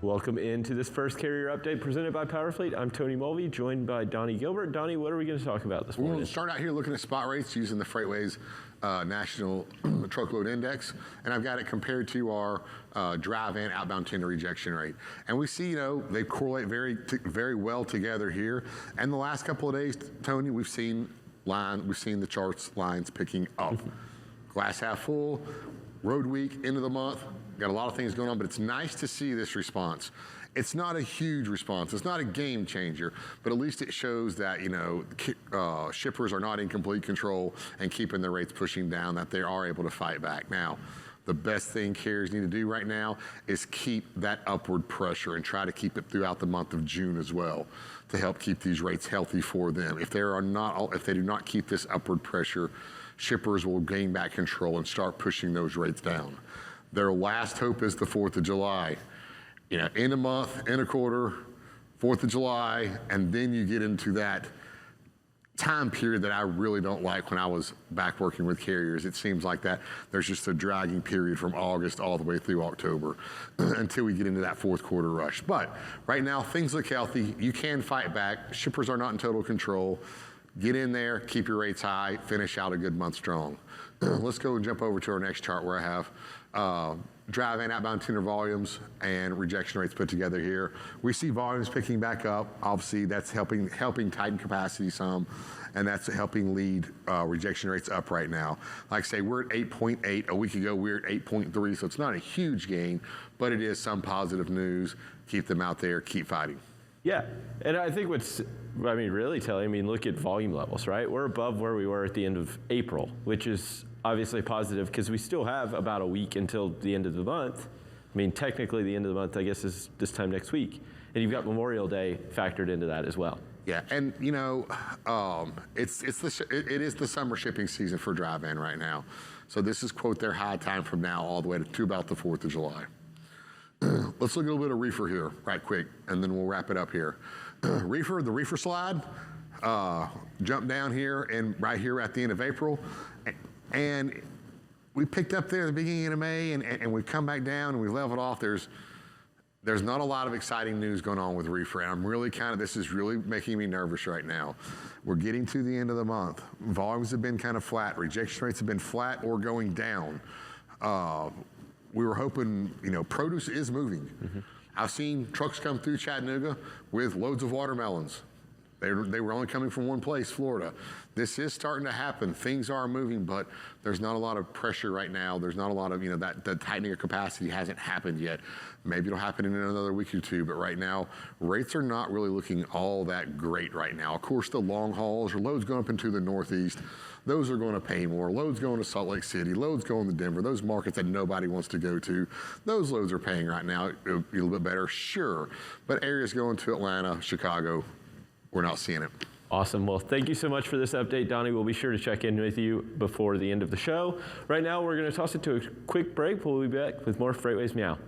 Welcome into this first carrier update presented by Powerfleet. I'm Tony Mulvey, joined by Donnie Gilbert. Donnie, what are we going to talk about this morning? We're going to start out here looking at spot rates using the FreightWays National Truckload Index, and I've got it compared to our drive and outbound tender rejection rate. And we see, they correlate very well together here. And the last couple of days, Tony, we've seen the charts lines picking up. Glass half full, road week, end of the month. Got a lot of things going on, but it's nice to see this response. It's not a huge response. It's not a game changer, but at least it shows that, shippers are not in complete control and keeping their rates pushing down, that they are able to fight back. Now, the best thing carriers need to do right now is keep that upward pressure and try to keep it throughout the month of June as well to help keep these rates healthy for them. If they do not keep this upward pressure, shippers will gain back control and start pushing those rates down. Their last hope is the 4th of July. End of month, end of quarter, 4th of July, and then you get into that time period that I really don't like when I was back working with carriers. It seems like that there's just a dragging period from August all the way through October until we get into that fourth quarter rush. But right now, things look healthy. You can fight back. Shippers are not in total control. Get in there, keep your rates high, finish out a good month strong. Let's go and jump over to our next chart where I have drive and outbound tender volumes and rejection rates put together here. We see volumes picking back up. Obviously, that's helping tighten capacity some, and that's helping lead rejection rates up right now. Like I say, we're at 8.8. A week ago, we were at 8.3, so it's not a huge gain, but it is some positive news. Keep them out there, keep fighting. Yeah, and I think really telling, look at volume levels, right? We're above where we were at the end of April, which is obviously positive because we still have about a week until the end of the month. Technically the end of the month, I guess, is this time next week. And you've got Memorial Day factored into that as well. Yeah, and it is the summer shipping season for dry van right now. So this is, quote, their high time from now all the way to about the 4th of July. Let's look at a little bit of reefer here right quick, and then we'll wrap it up here. The reefer slide, jumped down here and right here at the end of April. And we picked up there at the beginning of May, and we've come back down and we've leveled off. There's not a lot of exciting news going on with reefer, and I'm really this is really making me nervous right now. We're getting to the end of the month. Volumes have been kind of flat. Rejection rates have been flat or going down. We were hoping, produce is moving. Mm-hmm. I've seen trucks come through Chattanooga with loads of watermelons. They were only coming from one place, Florida. This is starting to happen. Things are moving, but there's not a lot of pressure right now. There's not a lot of, the tightening of capacity hasn't happened yet. Maybe it'll happen in another week or two, but right now, rates are not really looking all that great right now. Of course, the long hauls or loads going up into the Northeast, those are going to pay more. Loads going to Salt Lake City, loads going to Denver, those markets that nobody wants to go to, those loads are paying right now a little bit better, sure. But areas going to Atlanta, Chicago, we're not seeing it. Awesome. Well, thank you so much for this update, Donnie. We'll be sure to check in with you before the end of the show. Right now, we're going to toss it to a quick break. We'll be back with more FreightWays Meow.